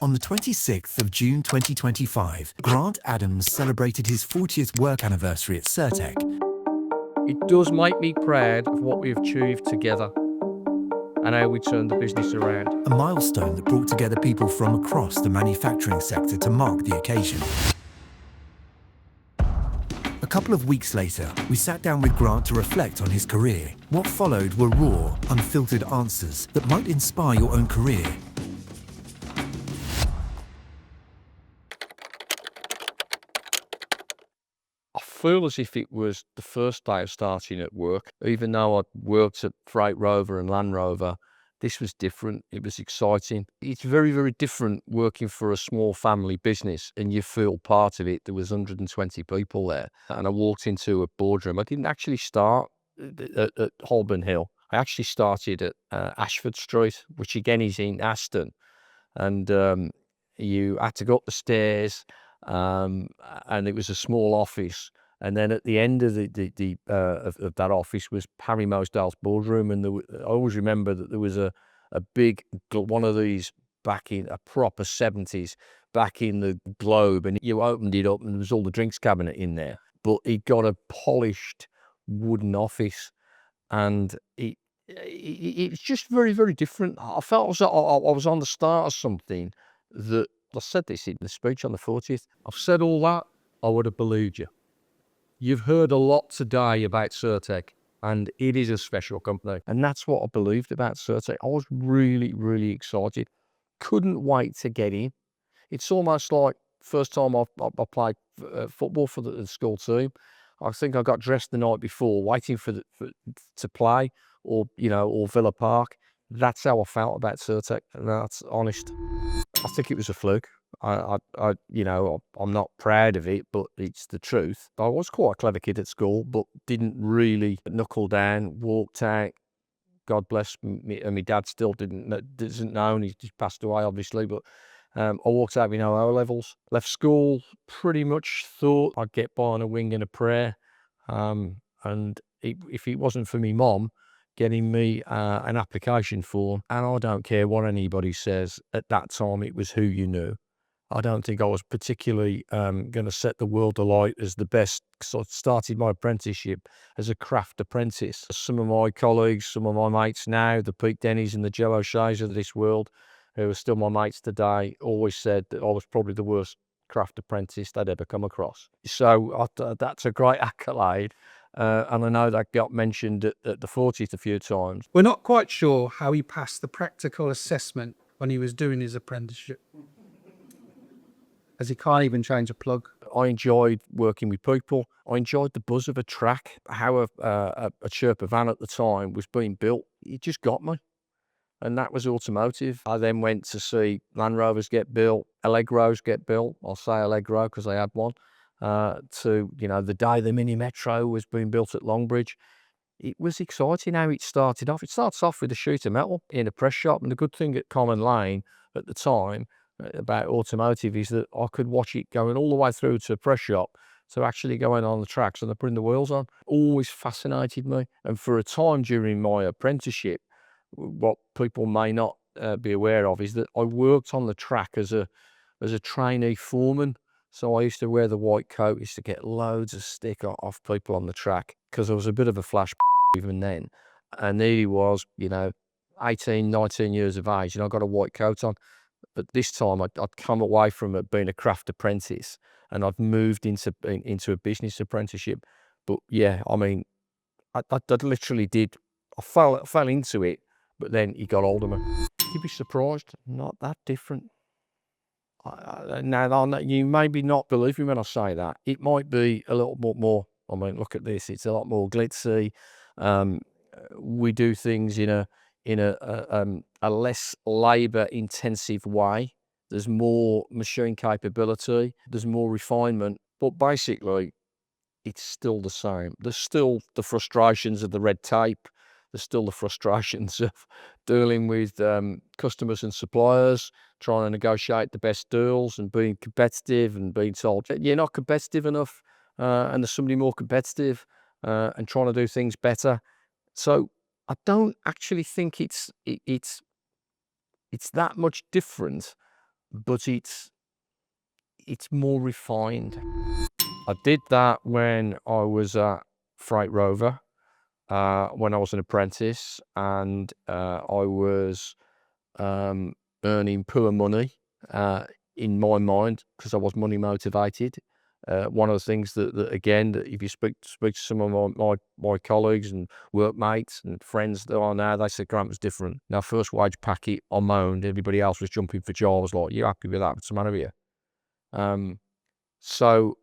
On the 26th of June 2025, Grant Adams celebrated his 40th work anniversary at Cirtec. It does make me proud of what we've achieved together and how we turned the business around. A milestone that brought together people from across the manufacturing sector to mark the occasion. A couple of weeks later, we sat down with Grant to reflect on his career. What followed were raw, unfiltered answers that might inspire your own career. I feel as if it was the first day of starting at work. Even though I'd worked at Freight Rover and Land Rover, this was different. It was exciting. It's very, very different working for a small family business and you feel part of it. There was 120 people there and I walked into a boardroom. I didn't actually start at Holborn Hill. I actually started at Ashford Street, which again is in Aston. And you had to go up the stairs and it was a small office. And then at the end of of that office was Harry Mosdale's boardroom, and I always remember that there was a big one of these back in a proper 70s back in the Globe, and you opened it up and there was all the drinks cabinet in there. But it got a polished wooden office, and it's just very, very different. I felt I was on the start of something that I said this in the speech on the 40th. I've said all that, I would have believed you. You've heard a lot today about Cirtec, and it is a special company. And that's what I believed about Cirtec. I was really, really excited. Couldn't wait to get in. It's almost like first time I played football for the school team. I think I got dressed the night before, waiting to play, or Villa Park. That's how I felt about Cirtec, and that's honest. I think it was a fluke. I'm not proud of it, but it's the truth. I was quite a clever kid at school, but didn't really knuckle down, walked out. God bless me, and my dad still doesn't know, and he's passed away, obviously, but I walked out with no O levels. Left school, pretty much thought I'd get by on a wing and a prayer. If it wasn't for me mom getting me an application form, and I don't care what anybody says, at that time it was who you knew. I don't think I was particularly going to set the world alight as the best. So I started my apprenticeship as a craft apprentice. Some of my colleagues, some of my mates now, the Pete Denny's and the Joe O'Shea's of this world, who are still my mates today, always said that I was probably the worst craft apprentice they'd ever come across. So that's a great accolade. And I know that got mentioned at the 40th a few times. We're not quite sure how he passed the practical assessment when he was doing his apprenticeship, as he can't even change a plug. I enjoyed working with people. I enjoyed the buzz of a track, how a Sherpa van at the time was being built. It just got me. And that was automotive. I then went to see Land Rovers get built, Allegros get built. I'll say Allegro because I had one. The day the Mini Metro was being built at Longbridge. It was exciting how it started off. It starts off with a sheet of metal in a press shop. And the good thing at Common Lane at the time about automotive is that I could watch it going all the way through to a press shop to actually going on the tracks and they're putting the wheels on. Always fascinated me. And for a time during my apprenticeship, what people may not be aware of is that I worked on the track as a trainee foreman. So I used to wear the white coat, used to get loads of stick off people on the track because I was a bit of a flash even then. And there he was, 18, 19 years of age, and I got a white coat on. But this time I'd come away from it being a craft apprentice and I'd moved into a business apprenticeship. But yeah, I mean, I literally did. I fell into it, but then he got hold of me. You'd be surprised, not that different. Now, you maybe not believe me when I say that. It might be a little bit more. I mean, look at this. It's a lot more glitzy. We do things in a less labour-intensive way. There's more machine capability. There's more refinement. But basically, it's still the same. There's still the frustrations of the red tape. There's still the frustrations of dealing with customers and suppliers, trying to negotiate the best deals and being competitive and being told you're not competitive enough and there's somebody more competitive and trying to do things better. So I don't actually think it's that much different but it's more refined. I did that when I was at Freight Rover, when I was an apprentice, and I was earning poor money in my mind because I was money motivated. One of the things that again, that if you speak to some of my colleagues and workmates and friends that are now, they said Grant was different. Now, first wage packet, I moaned. Everybody else was jumping for joy. I was like, "You happy with that? What's the matter with you?" So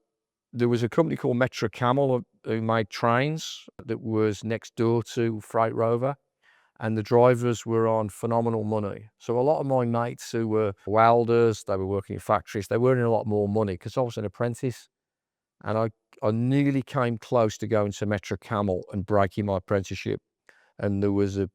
there was a company called Metro Camel who made trains that was next door to Freight Rover, and the drivers were on phenomenal money. So a lot of my mates who were welders, they were working in factories, they were earning a lot more money because I was an apprentice, and I nearly came close to going to Metro Camel and breaking my apprenticeship. And there was a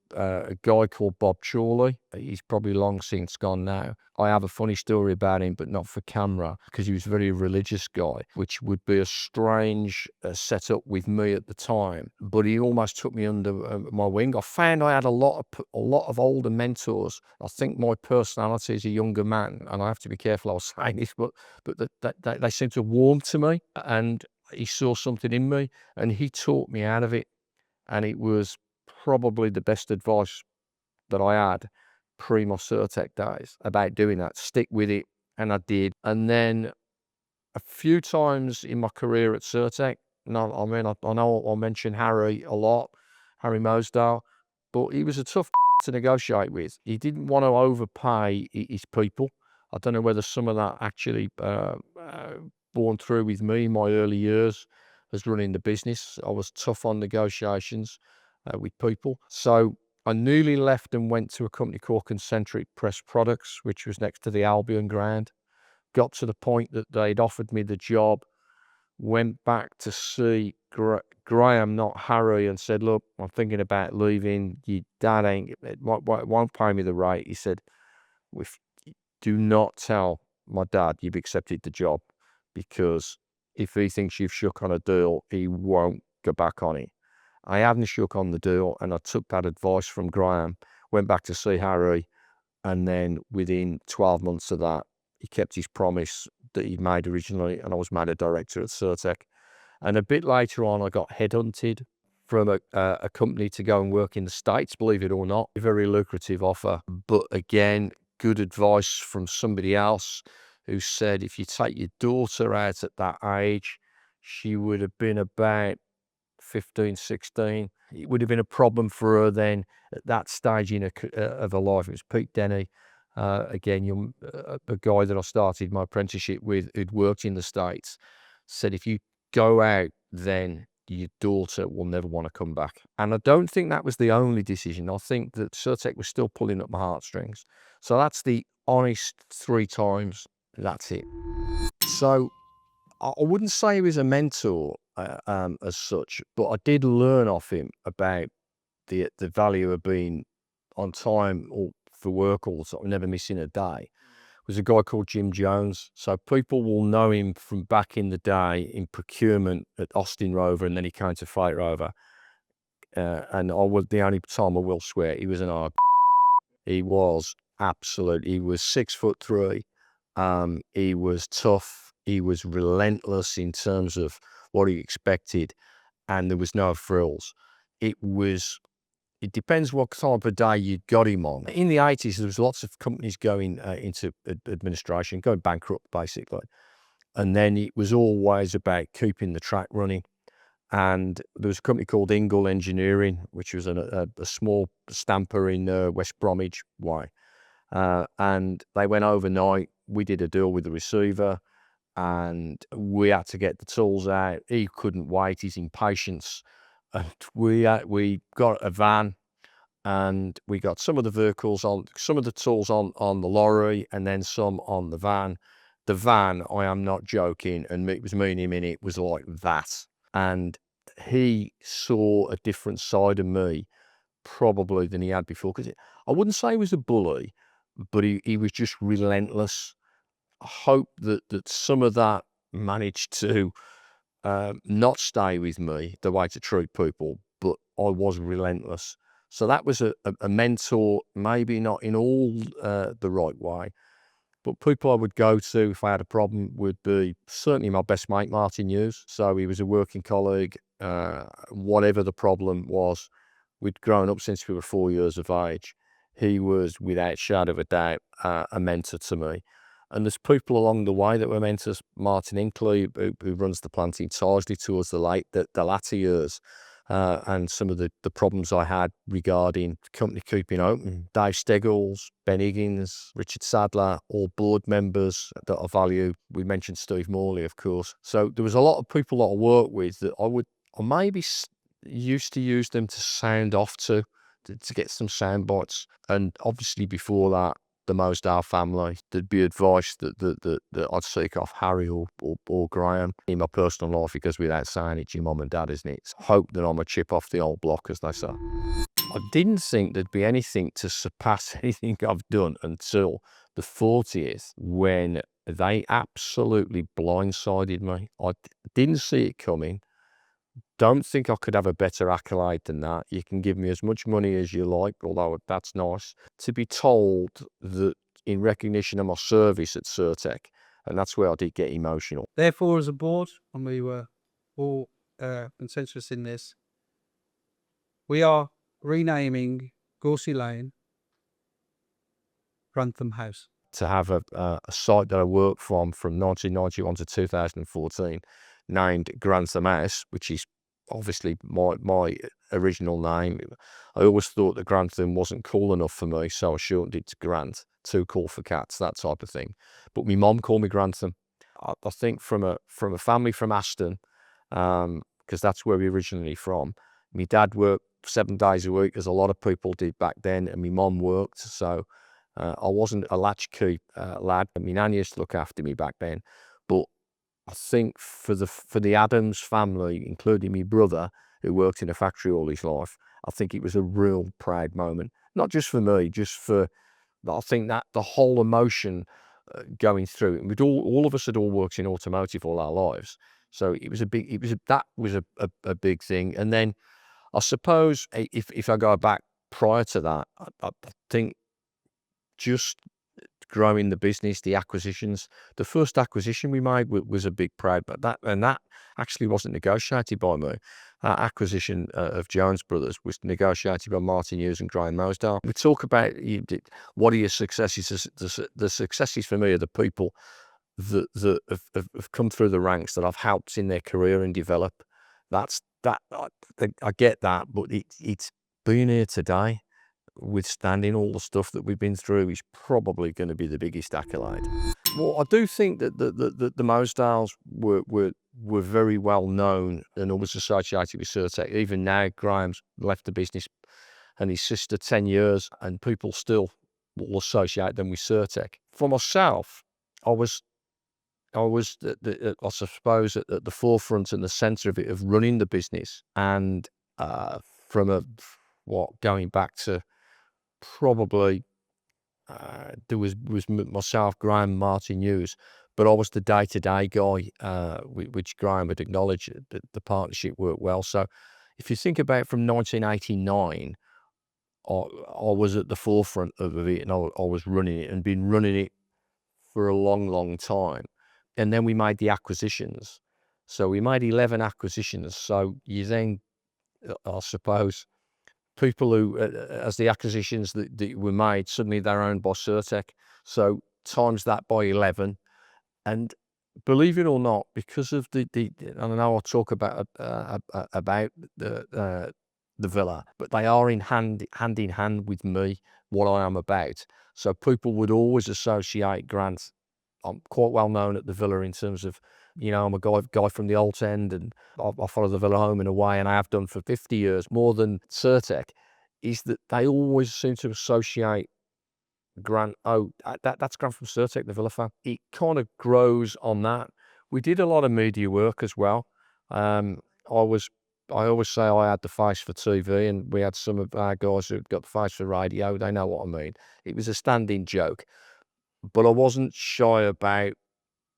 guy called Bob Chorley. He's probably long since gone now. I have a funny story about him, but not for camera, because he was a very religious guy, which would be a strange setup with me at the time. But he almost took me under my wing. I found I had a lot of older mentors. I think my personality as a younger man, and I have to be careful I was saying this, but that they seemed to warm to me, and he saw something in me, and he taught me out of it, and it was probably the best advice that I had pre my Certec days about doing that. Stick with it, and I did. And then a few times in my career at Certec, no, I mean, I know I'll mention Harry a lot, Harry Mosdale, but he was a tough to negotiate with. He didn't want to overpay his people. I don't know whether some of that actually born through with me in my early years as running the business. I was tough on negotiations with people. So I newly left and went to a company called Concentric Press Products, which was next to the Albion ground. Got to the point that they'd offered me the job, went back to see Graham, not Harry, and said, "Look, I'm thinking about leaving. Your dad won't pay me the rate." He said, "Do not tell my dad you've accepted the job, because if he thinks you've shook on a deal, he won't go back on it." I hadn't shook on the deal, and I took that advice from Graham, went back to see Harry, and then within 12 months of that, he kept his promise that he'd made originally, and I was made a director at Certec. And a bit later on, I got headhunted from a company to go and work in the States, believe it or not. A very lucrative offer, but again, good advice from somebody else who said, if you take your daughter out at that age, she would have been about 15, 16. It would have been a problem for her then at that stage of her life. It was Pete Denny, again, a guy that I started my apprenticeship with, who'd worked in the States, said, if you go out, then your daughter will never want to come back. And I don't think that was the only decision. I think that Certec was still pulling at my heartstrings. So that's the honest 3 times. That's it. So I wouldn't say he was a mentor as such, but I did learn off him about the value of being on time or for work all the time, never missing a day. Was a guy called Jim Jones. So people will know him from back in the day in procurement at Austin Rover, and then he came to Freight Rover. And the only time I will swear, he was an hard. He was absolute. He was 6'3". He was tough. He was relentless in terms of what he expected, and there was no frills. It depends what type of day you got him on. In the 80s, there was lots of companies going into administration, going bankrupt, basically. And then it was always about keeping the track running. And there was a company called Ingle Engineering, which was a small stamper in West Bromwich way. And they went overnight. We did a deal with the receiver, and we had to get the tools out. He couldn't wait, his impatience. And we got a van, and we got some of the vehicles on, some of the tools on the lorry, and then some on the van. The van, I am not joking, and it was me and him in it, was like that. And he saw a different side of me probably than he had before. Because I wouldn't say he was a bully, but he was just relentless. I hope that some of that managed to not stay with me, the way to treat people, but I was relentless. So that was a mentor, maybe not in all the right way, But people I would go to if I had a problem would be certainly my best mate, Martin Hughes. So he was a working colleague. Whatever the problem was, we'd grown up since we were 4 years of age. He was, without shadow of a doubt, a mentor to me. And there's people along the way that were mentors. Martin Inkley, who runs the plant in Tarsley towards the latter years, and some of the problems I had regarding the company keeping open. Dave Steggles, Ben Higgins, Richard Sadler, all board members that I value. We mentioned Steve Morley, of course. So there was a lot of people that I worked with that I maybe used to use them to sound off to get some sound bites. And obviously before that, the Mosdale family, there'd be advice that I'd seek off Harry or Graham in my personal life, because without saying it, your mum and dad, isn't it? It's hope that I'm a chip off the old block, as they say. I didn't think there'd be anything to surpass anything I've done until the 40th, when they absolutely blindsided me. I didn't see it coming. Don't think I could have a better accolade than that. You can give me as much money as you like, although that's nice. To be told that in recognition of my service at Certec, and that's where I did get emotional. Therefore, as a board, and we were all consensus in this, we are renaming Gorsey Lane Grantham House. To have a site that I worked from 1991 to 2014 named Grantham House, which is obviously my original name. I always thought that Grantham wasn't cool enough for me, so I shortened it to Grant. Too cool for cats, that type of thing. But my mum called me Grantham. I think from a family from Aston, because that's where we're originally from. My dad worked 7 days a week, as a lot of people did back then, and my mum worked, so I wasn't a latchkey lad. My nan used to look after me back then. But I think for the Adams family, including my brother, who worked in a factory all his life, I think it was a real proud moment. Not just for me, just for, I think that the whole emotion going through it. We'd all of us had all worked in automotive all our lives, so that was a big thing. And then I suppose if I go back prior to that, I think just growing the business, the acquisitions. The first acquisition we made was a big proud, but that actually wasn't negotiated by me. That acquisition of Jones Brothers was negotiated by Martin Hughes and Graham Mosdale. We talk about what are your successes. The successes for me are the people that have come through the ranks that I've helped in their career and develop. I get that, but it's being here today, withstanding all the stuff that we've been through, is probably going to be the biggest accolade. Well, I do think that the Mosdales were very well known and always associated with Certec. Even now, Graham's left the business and his sister 10 years, and people still will associate them with Certec. For myself, I suppose at the forefront and the centre of it, of running the business, and going back to probably there was myself, Graham, Martin Hughes, but I was the day-to-day guy, which Graham would acknowledge that the partnership worked well. So if you think about from 1989, I was at the forefront of it, and I was running it, and been running it for a long, long time. And then we made the acquisitions. So we made 11 acquisitions. So you then, I suppose, people who, as the acquisitions that were made, suddenly they're owned by Certec. So times that by 11. And believe it or not, because of I know I'll talk about the villa, but they are hand in hand with me, what I am about. So people would always associate Grant. I'm quite well known at the villa in terms of, I'm a guy from the Alt End, and I follow the villa home and away, and I have done for 50 years, more than Certec, is that they always seem to associate Grant. Oh, that's Grant from Certec, the villa fan. It kind of grows on that. We did a lot of media work as well. I always say I had the face for TV, and we had some of our guys who got the face for radio. They know what I mean. It was a standing joke. But I wasn't shy about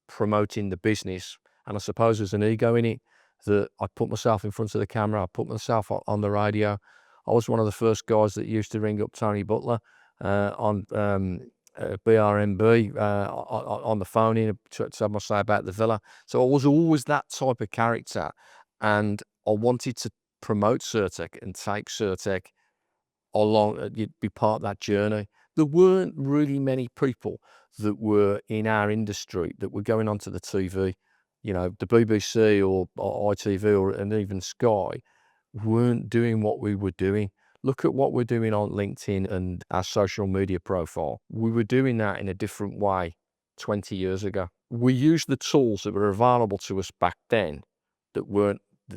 promoting the business, and I suppose there's an ego in it, that I put myself in front of the camera, I put myself on the radio. I was one of the first guys that used to ring up Tony Butler on BRMB on the phone in to have my say about the villa. So I was always that type of character, and I wanted to promote Certec and take Certec along, you'd be part of that journey. There weren't really many people that were in our industry that were going onto the TV. You know, the BBC or ITV and even Sky weren't doing what we were doing. Look at what we're doing on LinkedIn and our social media profile. We were doing that in a different way 20 years ago. We used the tools that were available to us back then that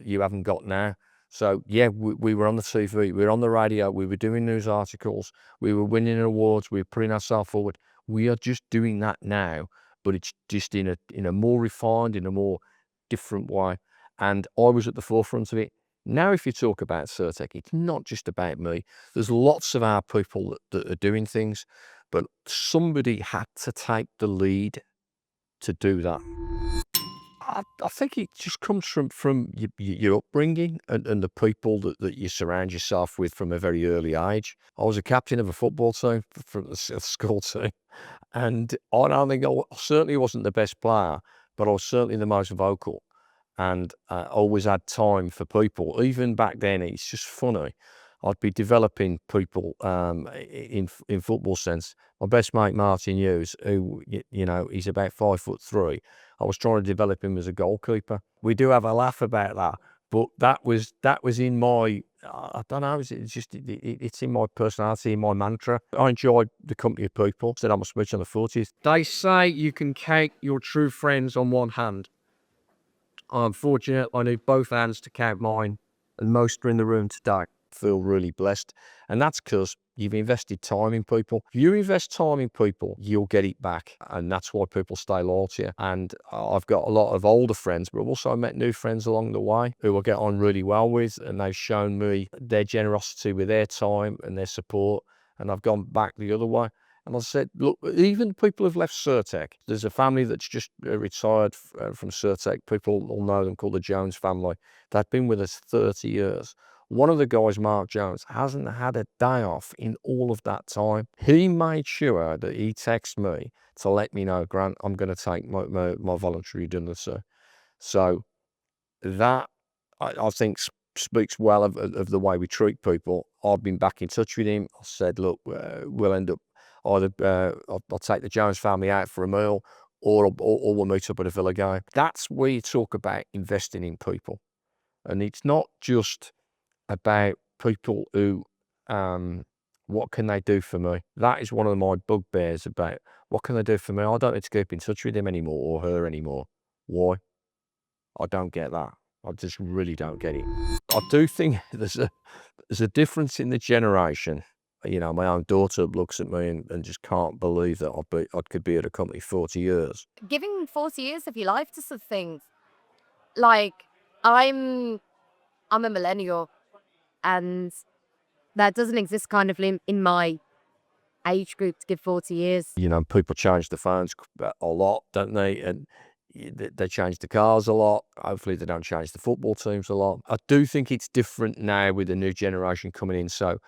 you haven't got now. So yeah, we were on the TV, we were on the radio, we were doing news articles, we were winning awards, we were putting ourselves forward. We are just doing that now, but it's just in a more refined, in a more different way. And I was at the forefront of it. Now, if you talk about Certec, it's not just about me. There's lots of our people that are doing things, but somebody had to take the lead to do that. I think it just comes from your upbringing and the people that you surround yourself with from a very early age. I was a captain of a football team, from the school team, and I don't think I certainly wasn't the best player, but I was certainly the most vocal, and always had time for people. Even back then, it's just funny. I'd be developing people in football sense. My best mate Martin Hughes, who he's about 5'3". I was trying to develop him as a goalkeeper. We do have a laugh about that, but that was in my, I don't know, it's in my personality, in my mantra. I enjoyed the company of people. Said I'm a switch on the 40s. They say you can count your true friends on one hand. I'm fortunate. I need both hands to count mine, and most are in the room today. Feel really blessed, and that's because you've invested time in people. If you invest time in people, you'll get it back, and that's why people stay loyal to you. And I've got a lot of older friends, but I've also met new friends along the way who I get on really well with, and they've shown me their generosity with their time and their support, and I've gone back the other way. And I said, look, even people who've left Certec, there's a family that's just retired from Certec. People will know them, called the Jones family. They've been with us 30 years. One of the guys, Mark Jones, hasn't had a day off in all of that time. He made sure that he texted me to let me know, Grant, I'm going to take my voluntary redundancy. So that, I think, speaks well of the way we treat people. I've been back in touch with him. I said, look, we'll end up either, I'll take the Jones family out for a meal, or we'll meet up at a Villa game. That's where you talk about investing in people. And it's not just about people who, what can they do for me? That is one of my bugbears, about what can they do for me? I don't need to keep in touch with him anymore, or her anymore. Why? I don't get that. I just really don't get it. I do think there's a difference in the generation. My own daughter looks at me and just can't believe that I could be at a company 40 years. Giving 40 years of your life to something, like, I'm a millennial, and that doesn't exist kind of in my age group to give 40 years. People change the phones a lot, don't they? And they change the cars a lot. Hopefully they don't change the football teams a lot. I do think it's different now with the new generation coming in. So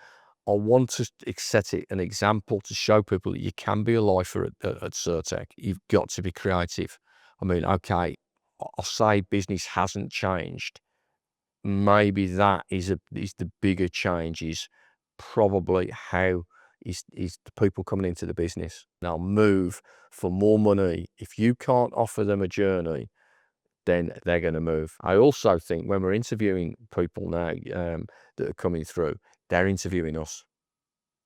I want to set it an example to show people that you can be a lifer at Certec. You've got to be creative. I mean, okay, I'll say business hasn't changed. Maybe that is the bigger change, is probably how is the people coming into the business. They'll move for more money. If you can't offer them a journey, then they're going to move. I also think when we're interviewing people now that are coming through, they're interviewing us.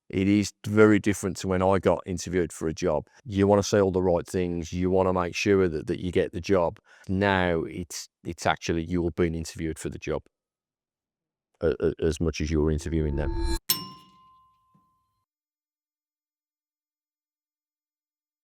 It is very different to when I got interviewed for a job. You want to say all the right things. You want to make sure that you get the job. Now it's actually you're being interviewed for the job as much as you're interviewing them.